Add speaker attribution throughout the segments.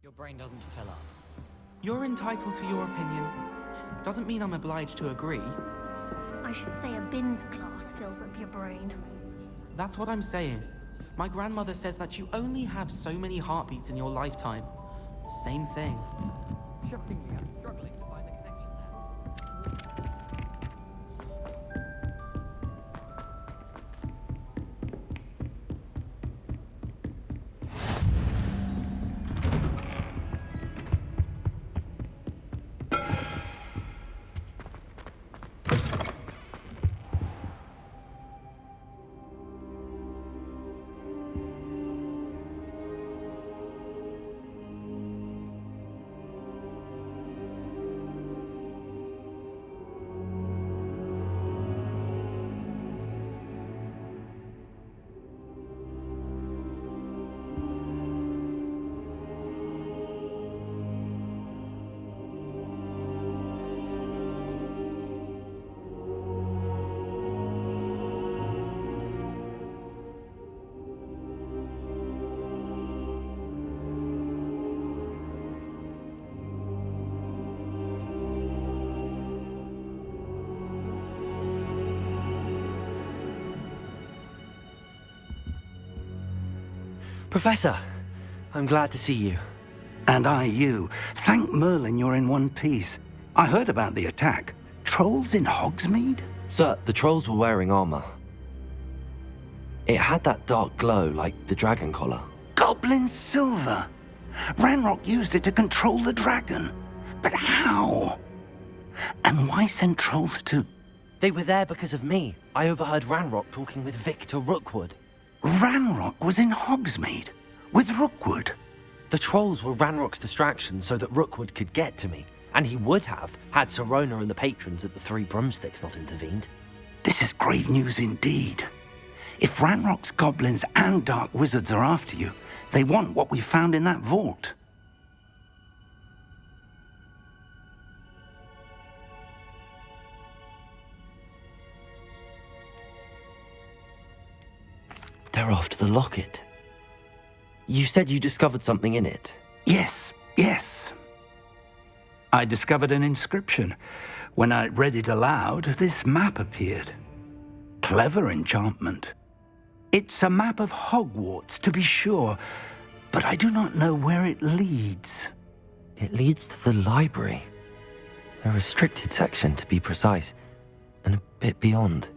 Speaker 1: Your brain doesn't fill up.
Speaker 2: You're entitled to your opinion. Doesn't mean I'm obliged to agree.
Speaker 3: I should say a bins class fills up your brain.
Speaker 2: That's what I'm saying. My grandmother says that you only have so many heartbeats in your lifetime. Same thing.
Speaker 1: Shockingly, I'm struggling to find the connection there.
Speaker 4: Professor, I'm glad to see you.
Speaker 5: And I you. Thank Merlin you're in one piece. I heard about the attack. Trolls in Hogsmeade?
Speaker 4: Sir, the trolls were wearing armor. It had that dark glow like the dragon collar.
Speaker 5: Goblin silver! Ranrock used it to control the dragon. But how? And why send trolls to...
Speaker 4: They were there because of me. I overheard Ranrock talking with Victor Rookwood.
Speaker 5: Ranrock was in Hogsmeade? With Rookwood?
Speaker 4: The trolls were Ranrock's distraction so that Rookwood could get to me. And he would have, had Sirona and the patrons at the Three Broomsticks not intervened.
Speaker 5: This is grave news indeed. If Ranrock's goblins and dark wizards are after you, they want what we found in that vault.
Speaker 4: They're after the locket. You said you discovered something in it.
Speaker 5: Yes. I discovered an inscription. When I read it aloud, this map appeared. Clever enchantment. It's a map of Hogwarts, to be sure, but I do not know where it leads.
Speaker 4: It leads to the library. A restricted section, to be precise, and a bit beyond.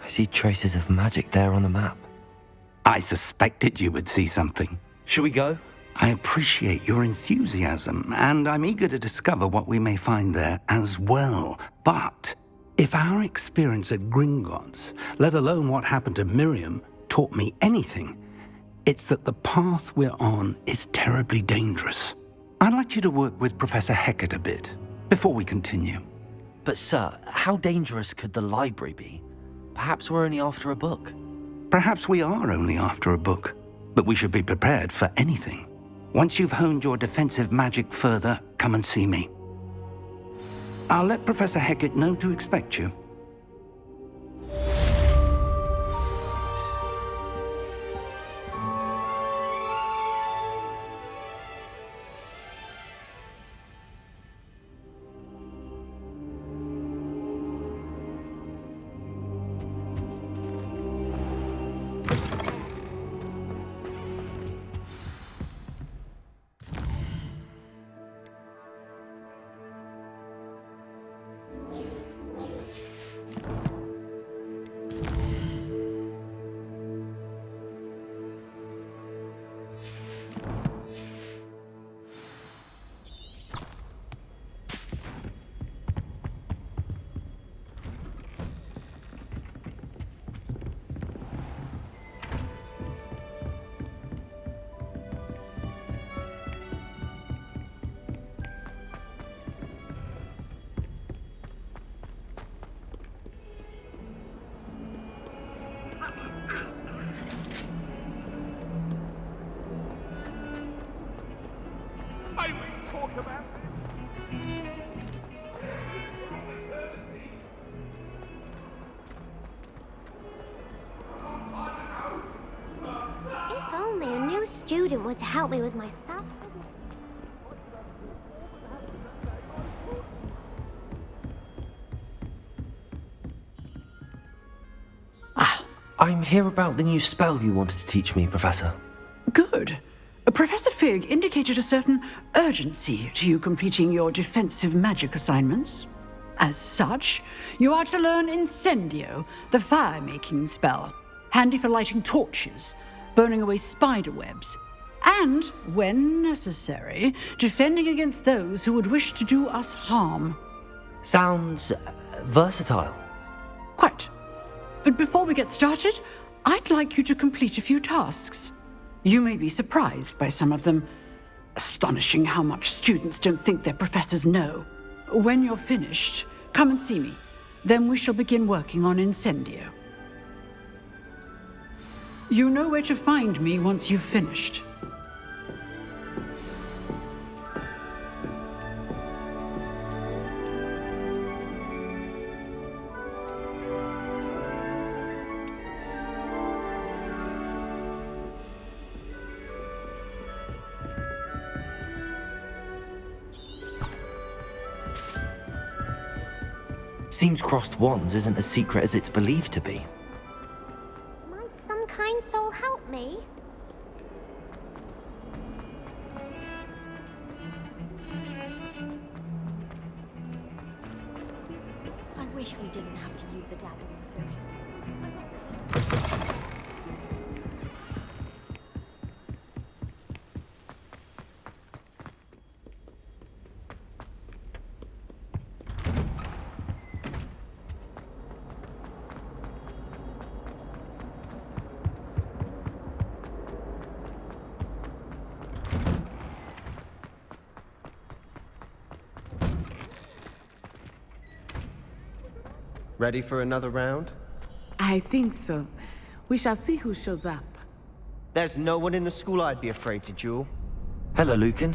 Speaker 4: I see traces of magic there on the map.
Speaker 5: I suspected you would see something.
Speaker 4: Shall we go?
Speaker 5: I appreciate your enthusiasm, and I'm eager to discover what we may find there as well. But if our experience at Gringotts, let alone what happened to Miriam, taught me anything, it's that the path we're on is terribly dangerous. I'd like you to work with Professor Hecat a bit before we continue.
Speaker 4: But sir, how dangerous could the library be? Perhaps we're only after a book.
Speaker 5: Perhaps we are only after a book, but we should be prepared for anything. Once you've honed your defensive magic further, come and see me. I'll let Professor Hecat know to expect you.
Speaker 3: If only a new student were to help me with my stuff.
Speaker 4: I'm here about the new spell you wanted to teach me, Professor.
Speaker 6: Good. Professor Fig indicated a certain urgency to you completing your defensive magic assignments. As such, you are to learn Incendio, the fire-making spell, handy for lighting torches, burning away spider webs, and, when necessary, defending against those who would wish to do us harm.
Speaker 4: Sounds versatile.
Speaker 6: Quite. But before we get started, I'd like you to complete a few tasks. You may be surprised by some of them. Astonishing how much students don't think their professors know. When you're finished, come and see me. Then we shall begin working on Incendio. You know where to find me once you've finished.
Speaker 4: Seems crossed wands isn't as secret as it's believed to be.
Speaker 3: Might some kind soul help me? I wish we didn't have to use the gathering potions.
Speaker 7: Ready for another round?
Speaker 8: I think so. We shall see who shows up.
Speaker 7: There's no one in the school I'd be afraid to duel.
Speaker 4: Hello, Lucan.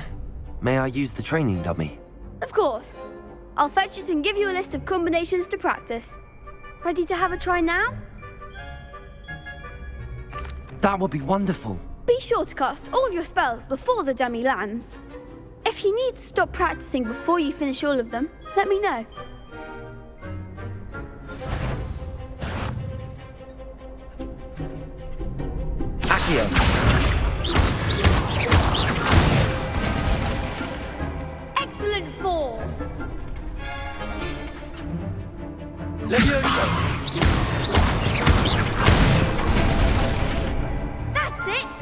Speaker 4: May I use the training dummy?
Speaker 9: Of course. I'll fetch it and give you a list of combinations to practice. Ready to have a try now?
Speaker 4: That would be wonderful.
Speaker 9: Be sure to cast all your spells before the dummy lands. If you need to stop practicing before you finish all of them, let me know.
Speaker 4: Accio.
Speaker 9: Excellent form!
Speaker 7: Levioso!
Speaker 9: That's it!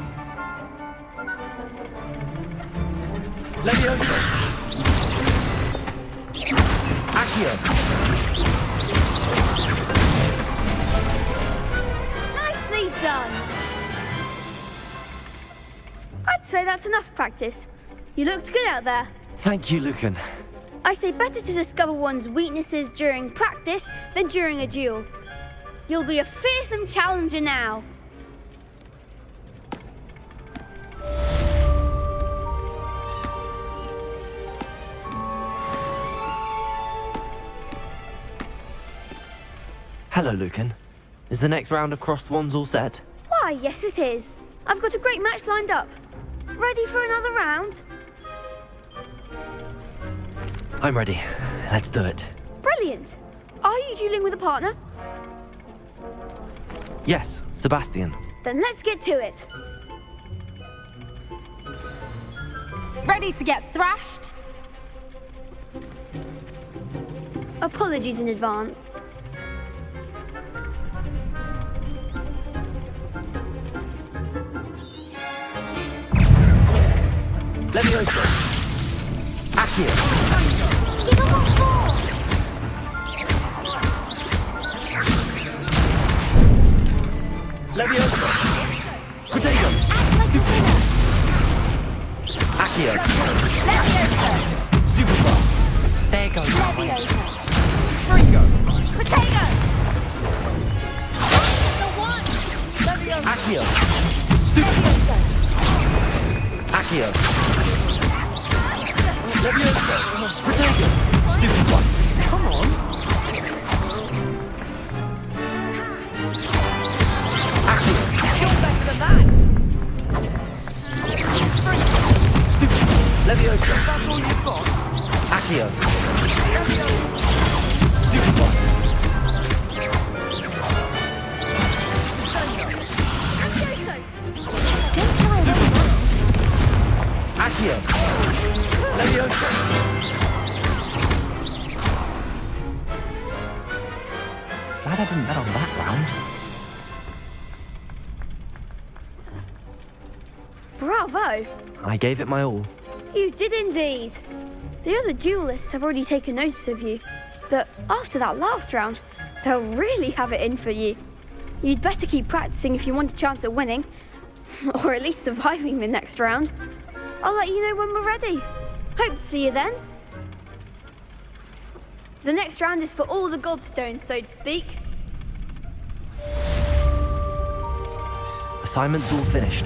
Speaker 7: Levioso!
Speaker 4: Accio.
Speaker 9: Nicely done! I'd say that's enough practice. You looked good out there.
Speaker 4: Thank you, Lucan.
Speaker 9: I say better to discover one's weaknesses during practice than during a duel. You'll be a fearsome challenger now.
Speaker 4: Hello, Lucan. Is the next round of crossed wands all set?
Speaker 9: Why, yes it is. I've got a great match lined up. Ready for another round?
Speaker 4: I'm ready. Let's do it.
Speaker 9: Brilliant. Are you dueling with a partner?
Speaker 4: Yes, Sebastian.
Speaker 9: Then let's get to it.
Speaker 10: Ready to get thrashed?
Speaker 9: Apologies in advance.
Speaker 4: Levioso. Accio.
Speaker 3: Give a what for?
Speaker 7: Levioso!
Speaker 4: Potato. Accio. Stupid ball. There goes.
Speaker 7: Ringo!
Speaker 10: Potato! The one!
Speaker 4: Accio. Stupid. Accio.
Speaker 7: Levioso!
Speaker 4: Potato. Stupid one. Come on. Accio.
Speaker 8: You're better than that!
Speaker 4: Stupid. Levioso.
Speaker 8: That's all you've got?
Speaker 4: Accio. Stupid one. Accio! Leviosa! Glad I didn't bet on that round.
Speaker 9: Bravo!
Speaker 4: I gave it my all.
Speaker 9: You did indeed. The other duelists have already taken notice of you, but after that last round, they'll really have it in for you. You'd better keep practicing if you want a chance at winning, or at least surviving the next round. I'll let you know when we're ready. Hope to see you then. The next round is for all the gobstones, so to speak.
Speaker 4: Assignment's all finished.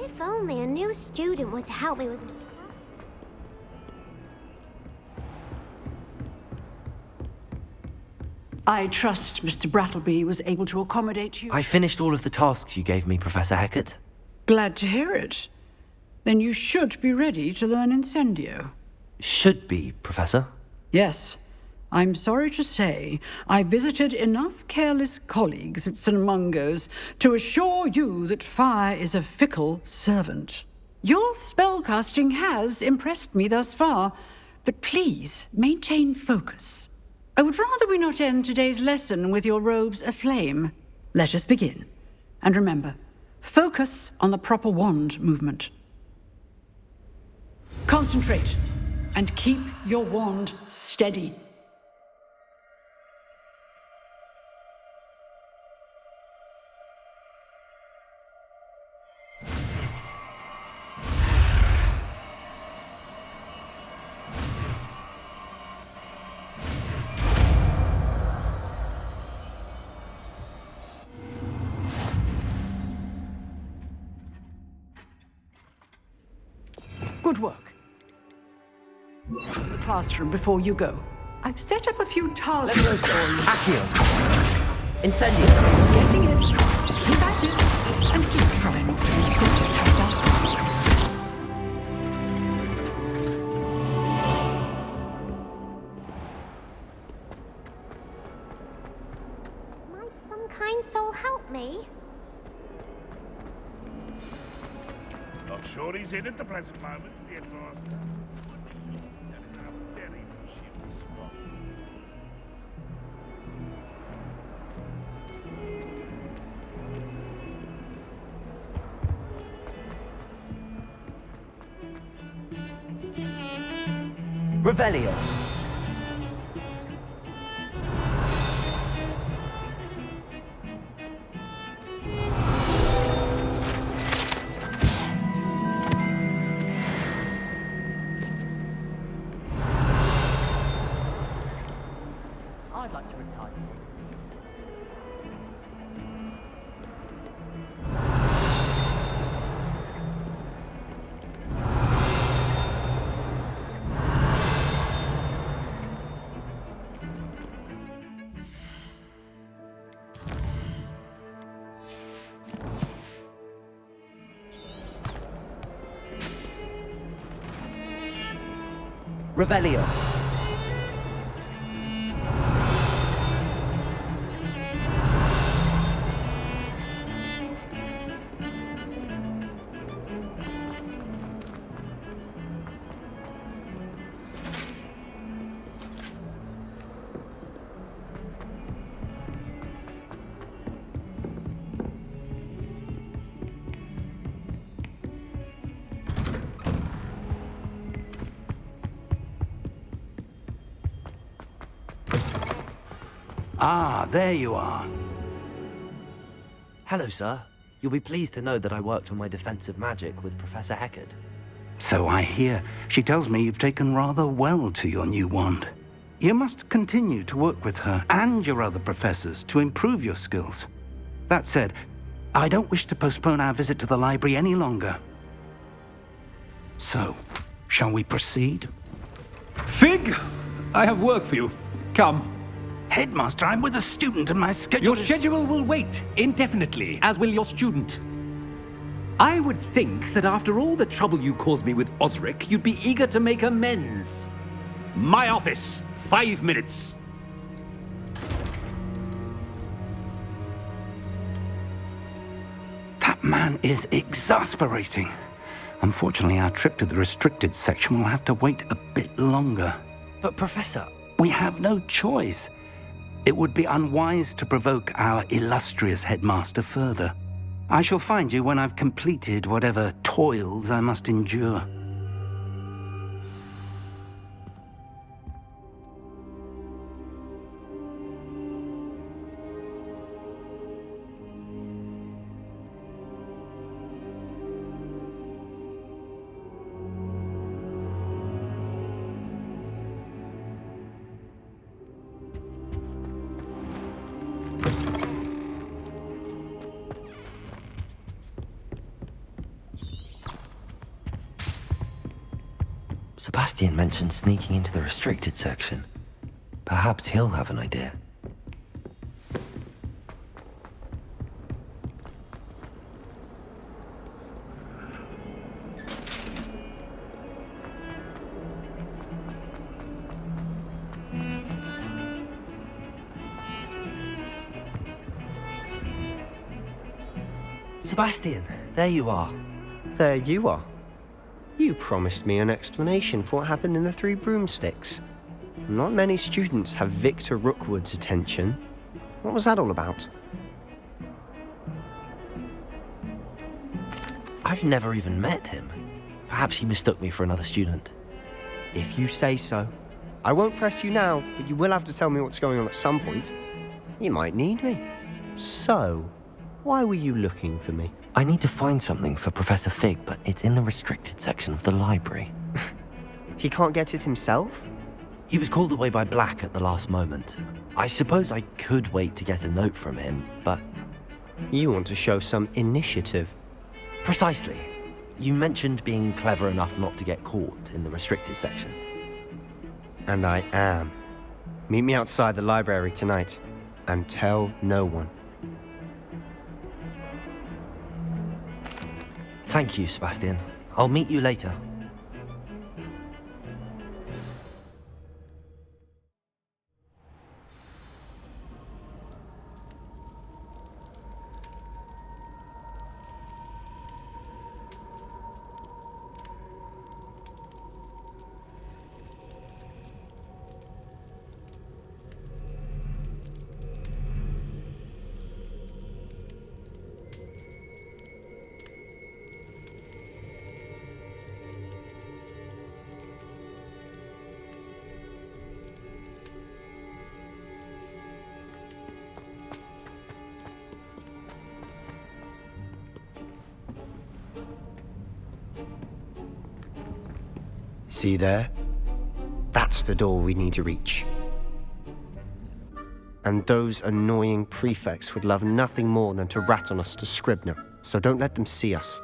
Speaker 3: If only a new student were to help me with...
Speaker 6: I trust Mr. Brattleby was able to accommodate you.
Speaker 4: I finished all of the tasks you gave me, Professor Hecat.
Speaker 6: Glad to hear it. Then you should be ready to learn Incendio.
Speaker 4: Should be, Professor.
Speaker 6: Yes. I'm sorry to say, I visited enough careless colleagues at St. Mungo's to assure you that fire is a fickle servant. Your spellcasting has impressed me thus far, but please maintain focus. I would rather we not end today's lesson with your robes aflame. Let us begin. And remember, focus on the proper wand movement. Concentrate, and keep your wand steady. Good work. The classroom before you go. I've set up a few targets for you.
Speaker 4: Accio! Incendio!
Speaker 6: Getting it. Keep at it. And keep trying not to be silly.
Speaker 3: Might some kind soul help me?
Speaker 11: Not sure he's in at the present moment, the headmaster. Would be sure to tell him how very much he was spot.
Speaker 4: Revelio!
Speaker 1: I'd like to retire.
Speaker 4: Revelio!
Speaker 5: Ah, there you are.
Speaker 4: Hello, sir. You'll be pleased to know that I worked on my defensive magic with Professor Hecat.
Speaker 5: So I hear. She tells me you've taken rather well to your new wand. You must continue to work with her and your other professors to improve your skills. That said, I don't wish to postpone our visit to the library any longer. So, shall we proceed?
Speaker 12: Fig! I have work for you. Come.
Speaker 5: Headmaster, I'm with a student and my schedule
Speaker 12: Your
Speaker 5: is...
Speaker 12: schedule will wait indefinitely, as will your student. I would think that after all the trouble you caused me with Osric, you'd be eager to make amends. My office, 5 minutes.
Speaker 5: That man is exasperating. Unfortunately, our trip to the restricted section will have to wait a bit longer.
Speaker 4: But Professor...
Speaker 5: We have no choice. It would be unwise to provoke our illustrious headmaster further. I shall find you when I've completed whatever toils I must endure.
Speaker 4: Sebastian mentioned sneaking into the restricted section. Perhaps he'll have an idea.
Speaker 7: Sebastian,
Speaker 4: There you are.
Speaker 7: there you are. You promised me an explanation for what happened in the Three Broomsticks. Not many students have Victor Rookwood's attention. What was that all about?
Speaker 4: I've never even met him. Perhaps he mistook me for another student.
Speaker 7: If you say so. I won't press you now, but you will have to tell me what's going on at some point. You might need me. So, why were you looking for me?
Speaker 4: I need to find something for Professor Fig, but it's in the restricted section of the library.
Speaker 7: He can't get it himself?
Speaker 4: He was called away by Black at the last moment. I suppose I could wait to get a note from him, but...
Speaker 7: You want to show some initiative.
Speaker 4: Precisely. You mentioned being clever enough not to get caught in the restricted section.
Speaker 7: And I am. Meet me outside the library tonight, and tell no one.
Speaker 4: Thank you, Sebastian. I'll meet you later.
Speaker 7: See there? That's the door we need to reach. And those annoying prefects would love nothing more than to rat on us to Scribner, so don't let them see us.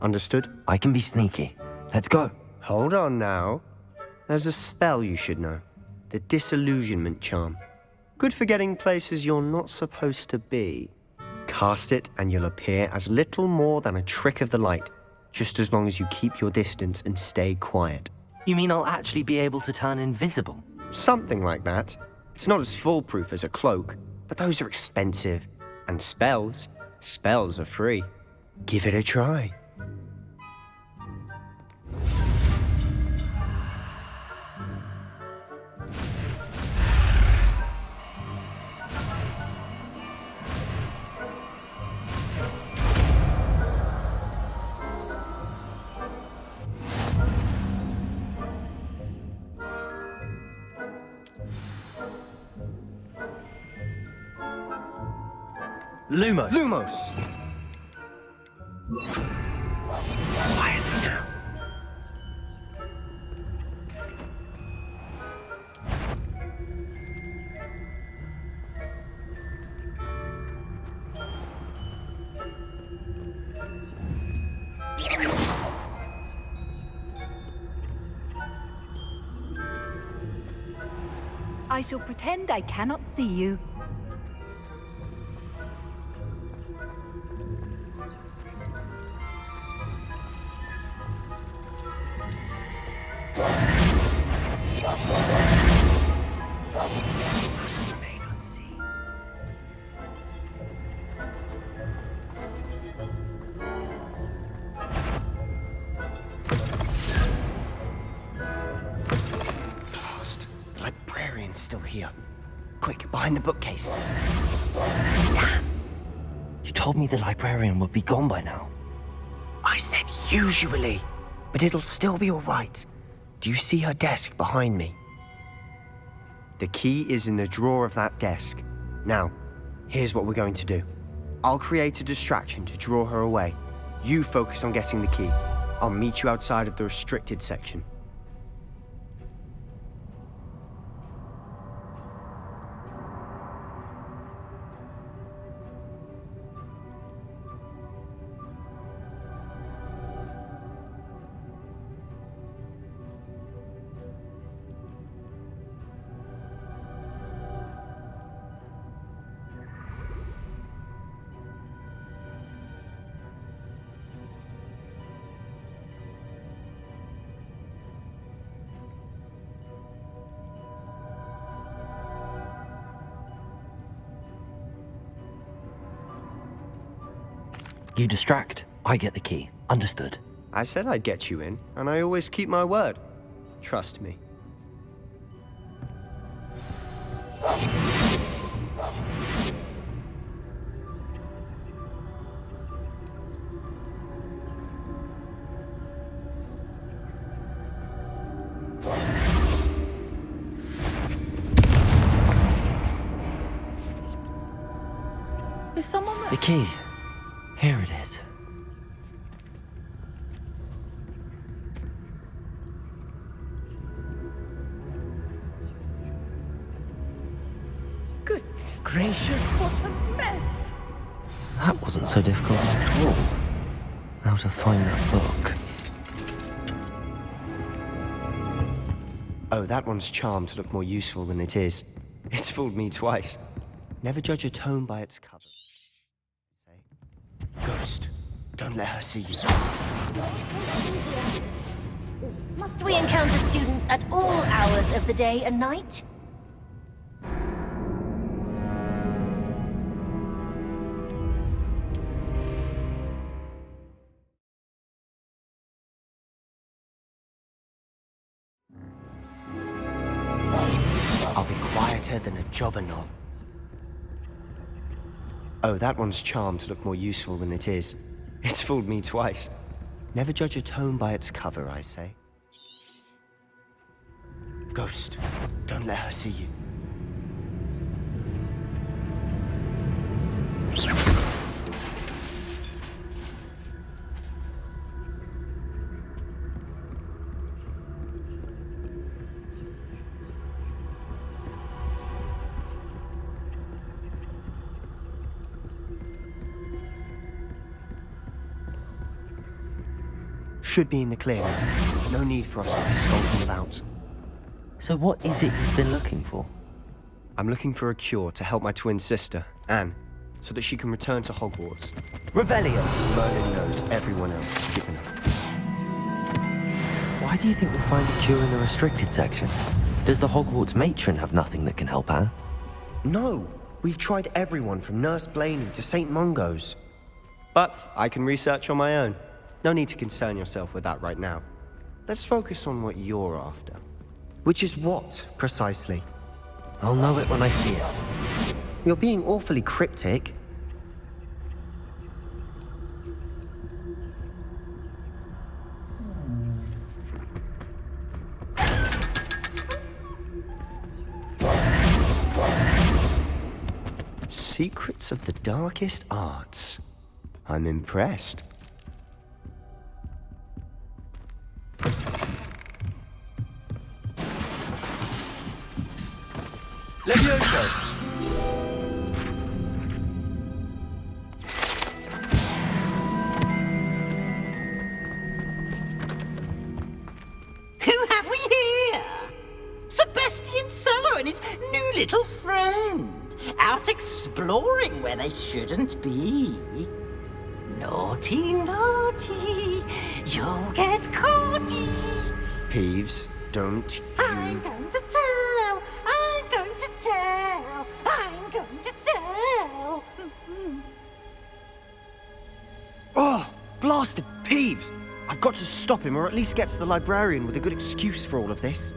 Speaker 7: Understood?
Speaker 4: I can be sneaky. Let's go.
Speaker 7: Hold on now. There's a spell you should know. The Disillusionment Charm. Good for getting places you're not supposed to be. Cast it and you'll appear as little more than a trick of the light, just as long as you keep your distance and stay quiet.
Speaker 4: You mean I'll actually be able to turn invisible?
Speaker 7: Something like that. It's not as foolproof as a cloak, but those are expensive. And spells are free. Give it a try.
Speaker 4: Lumos.
Speaker 7: Lumos!
Speaker 4: Quietly now.
Speaker 13: I shall pretend I cannot see you.
Speaker 7: Blast. The librarian's still here. Quick, behind the bookcase.
Speaker 4: Damn! You told me the librarian would be gone by now.
Speaker 7: I said usually, but it'll still be all right. Do you see her desk behind me? The key is in the drawer of that desk. Now, here's what we're going to do. I'll create a distraction to draw her away. You focus on getting the key. I'll meet you outside of the restricted section.
Speaker 4: You distract, I get the key. Understood.
Speaker 7: I said I'd get you in, and I always keep my word. Trust me.
Speaker 8: Is someone there?
Speaker 4: The key. Here it is.
Speaker 8: Goodness gracious, what a mess!
Speaker 4: That wasn't so difficult after all. Now to find that book.
Speaker 7: Oh, that one's charmed to look more useful than it is. It's fooled me twice. Never judge a tome by its cover. Say, Ghost, don't let her see you.
Speaker 10: Must we encounter students at all hours of the day and night?
Speaker 7: I'll be quieter than a jobberknoll. Oh, that one's charmed to look more useful than it is. It's fooled me twice. Never judge a tome by its cover, I say. Ghost, don't let her see you. Should be in the clear now. No need for us to be skulking about.
Speaker 4: So what is it you've been looking for?
Speaker 7: I'm looking for a cure to help my twin sister, Anne, so that she can return to Hogwarts.
Speaker 4: Revelio!
Speaker 7: Merlin knows everyone else has given up.
Speaker 4: Why do you think we'll find a cure in the restricted section? Does the Hogwarts matron have nothing that can help Anne?
Speaker 7: No! We've tried everyone from Nurse Blaney to St. Mungo's. But I can research on my own. No need to concern yourself with that right now. Let's focus on what you're after. Which is what, precisely?
Speaker 4: I'll know it when I see it.
Speaker 7: You're being awfully cryptic. Secrets of the darkest arts. I'm impressed. Levioso!
Speaker 14: Who have we here? The Sebastian Solo and his new little friend. Out exploring where they shouldn't be. Naughty, naughty, you'll get caughty.
Speaker 7: Peeves, don't you...
Speaker 14: I'm going to tell, I'm going to tell, I'm going to tell.
Speaker 7: Oh, blasted Peeves! I've got to stop him, or at least get to the librarian with a good excuse for all of this.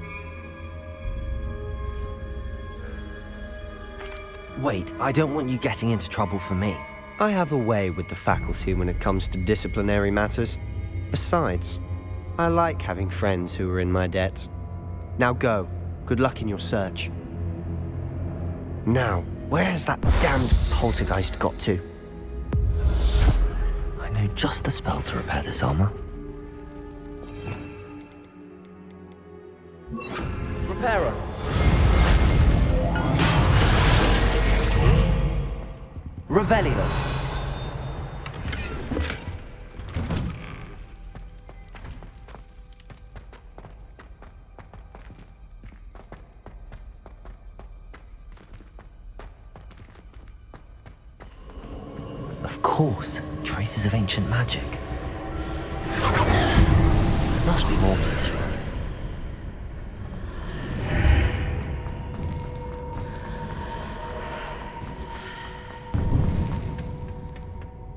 Speaker 4: Wait, I don't want you getting into trouble for me.
Speaker 7: I have a way with the faculty when it comes to disciplinary matters. Besides, I like having friends who are in my debt. Now go. Good luck in your search. Now, where has that damned poltergeist got to?
Speaker 4: I know just the spell to repair this armor. Reparo. Revelio. Of course, traces of ancient magic. There must be more to this room.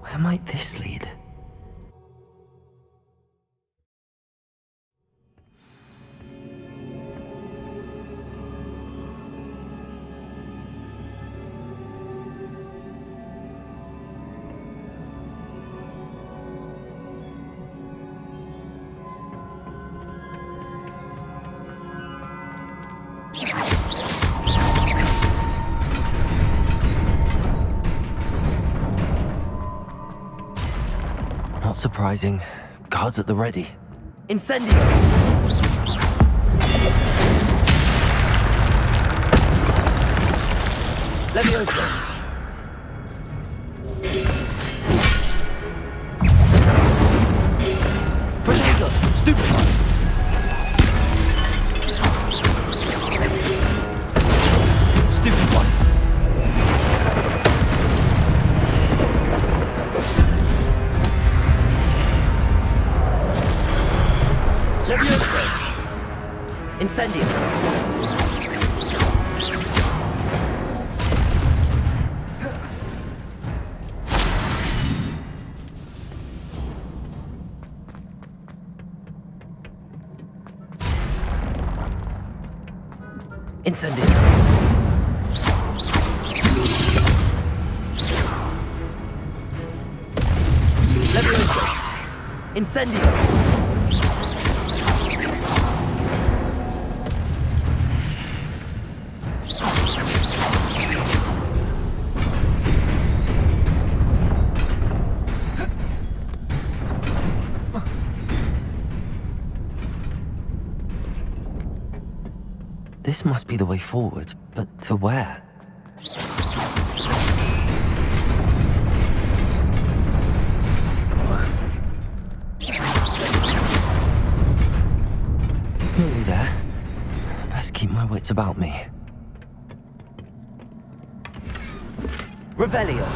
Speaker 4: Where might this lead? Not surprising. Guards at the ready. Incendio! Levioso! Protego! Stupefy! Stupefy! Levioso! Incendio! Incendio! Levioso! Incendio! This must be the way forward, but to where? Nearly there. Best keep my wits about me. Revelio!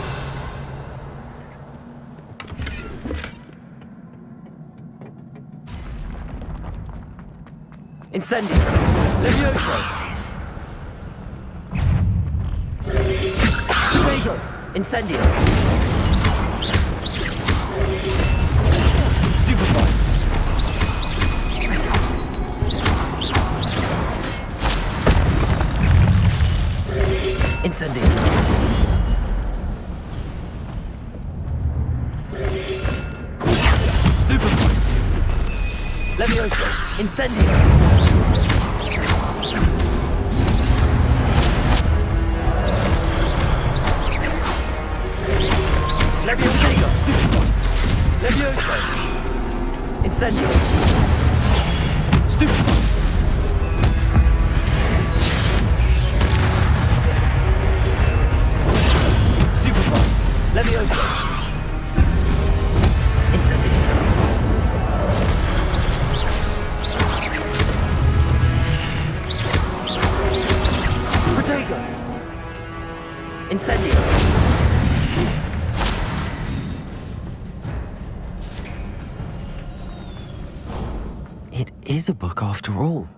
Speaker 4: Incendio! Levioso! Prego! Incendio! Stupefy! Incendio! Stupefy! Levioso! Incendio! Levioso! Stupefy! Levioso! Incendio! Stupefy! Stupefy! Levioso! Incendio!
Speaker 15: Fuego! Incendio!
Speaker 4: It is a book after all.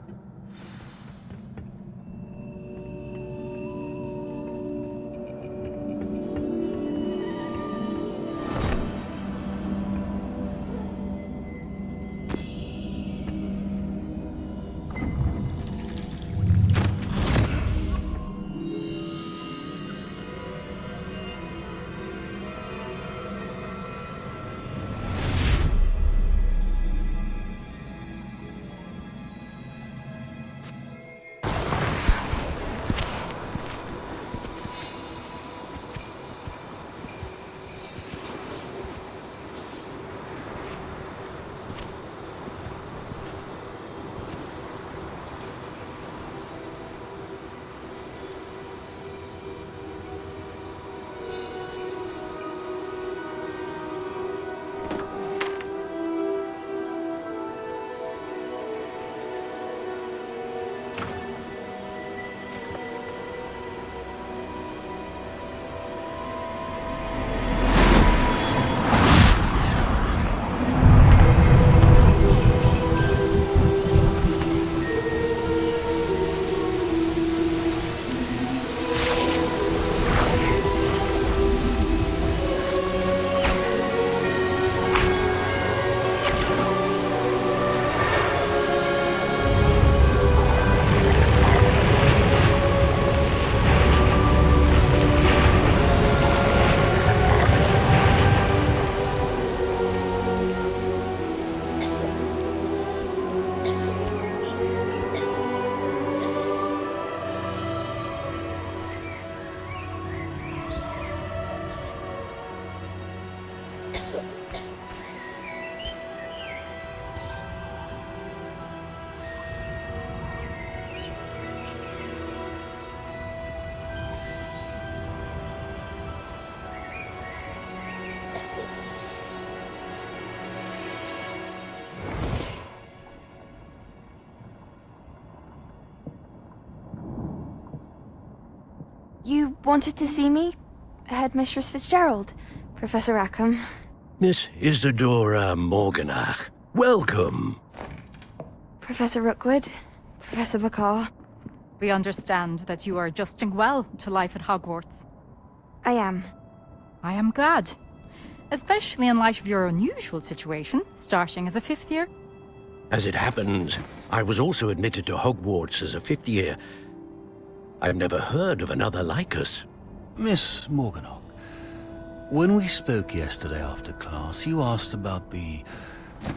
Speaker 16: You wanted to see me? Headmistress Fitzgerald, Professor Rackham.
Speaker 11: Miss Isadora Morganach, welcome.
Speaker 16: Professor Rookwood, Professor Bakar.
Speaker 13: We understand that you are adjusting well to life at Hogwarts.
Speaker 16: I am.
Speaker 13: I am glad. Especially in light of your unusual situation, starting as a 5th year.
Speaker 11: As it happens, I was also admitted to Hogwarts as a 5th year. I've never heard of another like us.
Speaker 17: Miss Morganach, when we spoke yesterday after class, you asked about the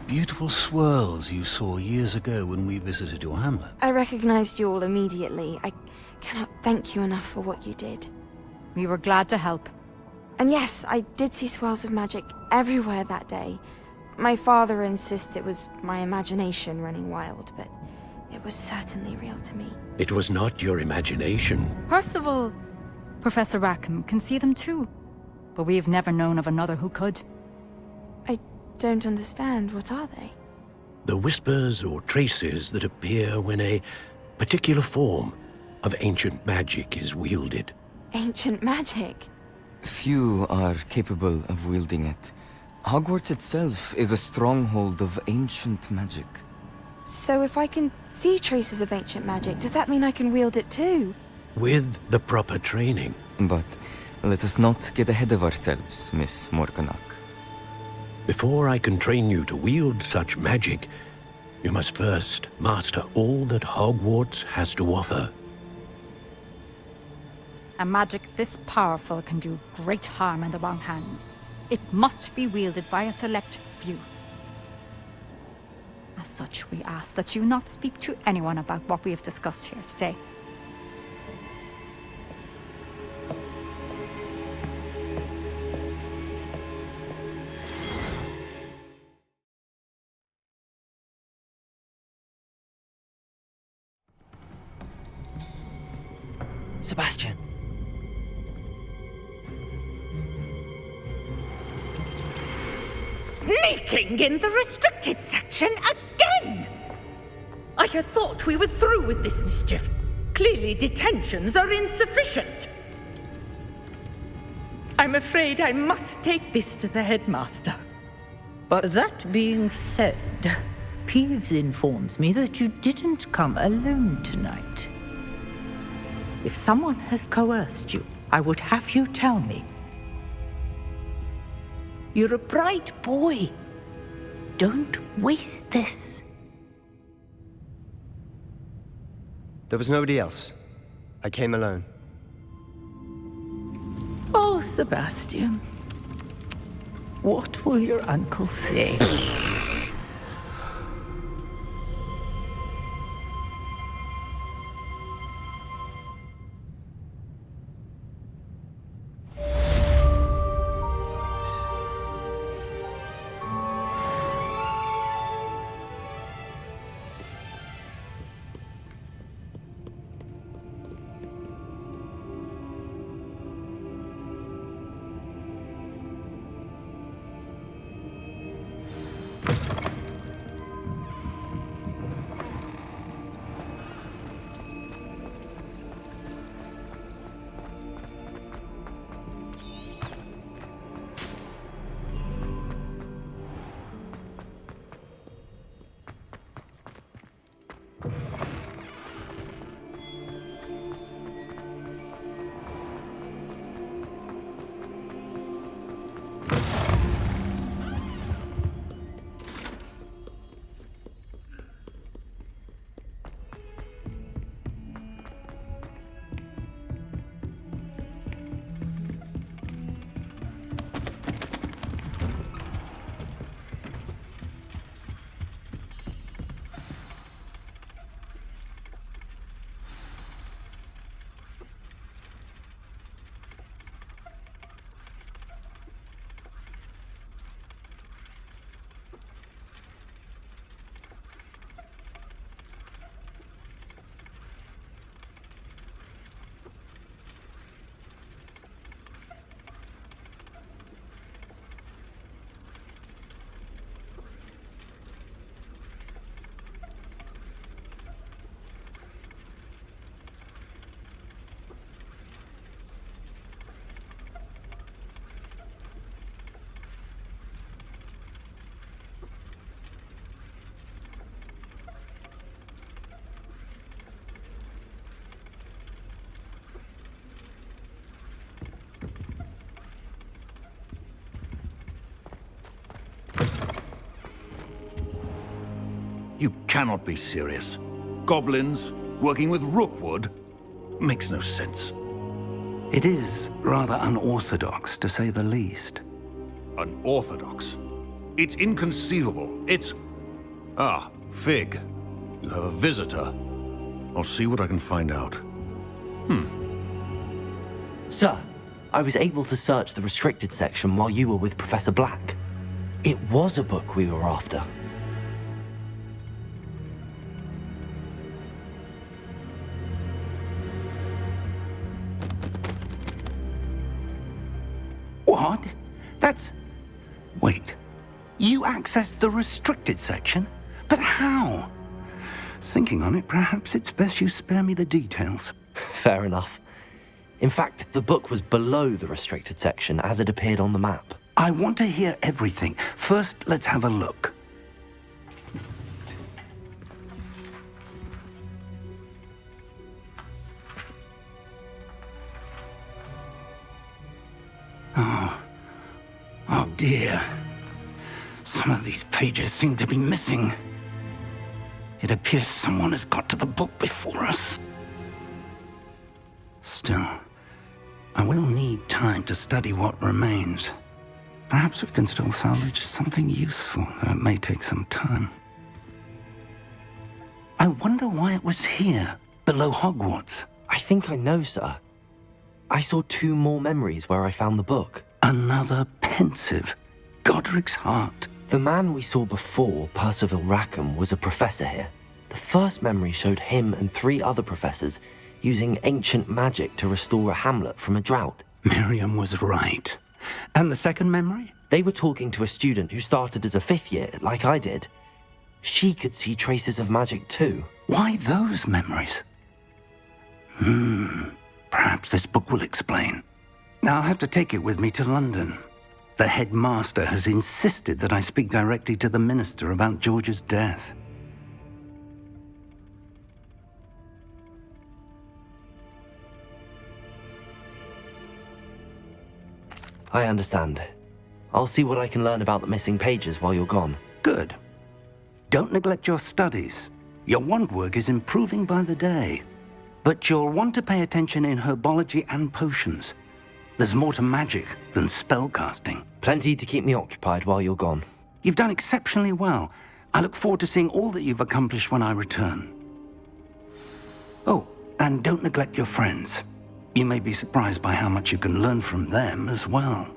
Speaker 17: beautiful swirls you saw years ago when we visited your hamlet.
Speaker 16: I recognized you all immediately. I cannot thank you enough for what you did.
Speaker 13: We were glad to help.
Speaker 16: And yes, I did see swirls of magic everywhere that day. My father insists it was my imagination running wild, but it was certainly real to me.
Speaker 11: It was not your imagination.
Speaker 13: Percival, Professor Rackham can see them too. But we have never known of another who could.
Speaker 16: I don't understand. What are they?
Speaker 11: The whispers or traces that appear when a particular form of ancient magic is wielded.
Speaker 16: Ancient magic?
Speaker 4: Few are capable of wielding it. Hogwarts itself is a stronghold of ancient magic.
Speaker 16: So if I can see traces of ancient magic, does that mean I can wield it too?
Speaker 11: With the proper training.
Speaker 4: But let us not get ahead of ourselves, Miss Morganach.
Speaker 11: Before I can train you to wield such magic, you must first master all that Hogwarts has to offer.
Speaker 13: A magic this powerful can do great harm in the wrong hands. It must be wielded by a select few. As such, we ask that you not speak to anyone about what we have discussed here today.
Speaker 4: Sebastian.
Speaker 14: Sneaking in the restricted section again! I had thought we were through with this mischief.
Speaker 15: Clearly, detentions are insufficient. I'm afraid I must take this to the headmaster.
Speaker 14: But that being said, Peeves informs me that you didn't come alone tonight. If someone has coerced you, I would have you tell me. You're a bright boy. Don't waste this.
Speaker 7: There was nobody else. I came alone.
Speaker 14: Oh, Sebastian. What will your uncle say?
Speaker 17: You cannot be serious. Goblins working with Rookwood? Makes no sense.
Speaker 5: It is rather unorthodox, to say the least.
Speaker 17: Unorthodox? It's inconceivable. It's... Ah, Fig. You have a visitor. I'll see what I can find out.
Speaker 4: Sir, I was able to search the restricted section while you were with Professor Black. It was a book we were after.
Speaker 5: What? That's... Wait. You accessed the restricted section? But how? Thinking on it, perhaps it's best you spare me the details.
Speaker 4: Fair enough. In fact, the book was below the restricted section as it appeared on the map.
Speaker 5: I want to hear everything. First, let's have a look. Oh dear. Some of these pages seem to be missing. It appears someone has got to the book before us. Still, I will need time to study what remains. Perhaps we can still salvage something useful, though it may take some time. I wonder why it was here, below Hogwarts.
Speaker 4: I think I know, sir. I saw 2 more memories where I found the book.
Speaker 5: Another pensive. Godric's heart.
Speaker 4: The man we saw before, Percival Rackham, was a professor here. The first memory showed him and 3 other professors using ancient magic to restore a hamlet from a drought.
Speaker 5: Miriam was right. And the second memory?
Speaker 4: They were talking to a student who started as a 5th year, like I did. She could see traces of magic too.
Speaker 5: Why those memories? Perhaps this book will explain. I'll have to take it with me to London. The headmaster has insisted that I speak directly to the minister about George's death.
Speaker 4: I understand. I'll see what I can learn about the missing pages while you're gone.
Speaker 5: Good. Don't neglect your studies. Your wand work is improving by the day. But you'll want to pay attention in herbology and potions. There's more to magic than spellcasting.
Speaker 4: Plenty to keep me occupied while you're gone.
Speaker 5: You've done exceptionally well. I look forward to seeing all that you've accomplished when I return. Oh, and don't neglect your friends. You may be surprised by how much you can learn from them as well.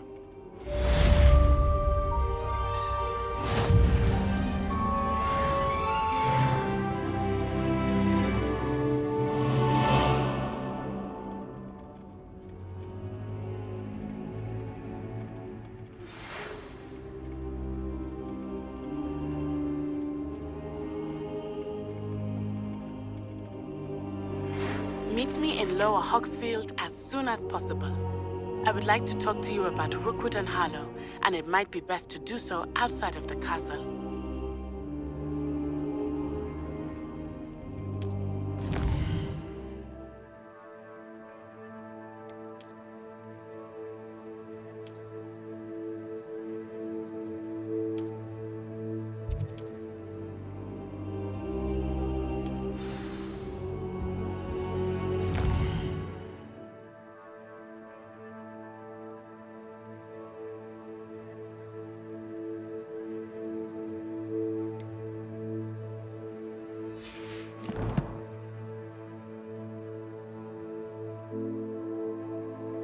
Speaker 18: Meet me in Lower Hogsfield as soon as possible. I would like to talk to you about Rookwood and Harlow, and it might be best to do so outside of the castle.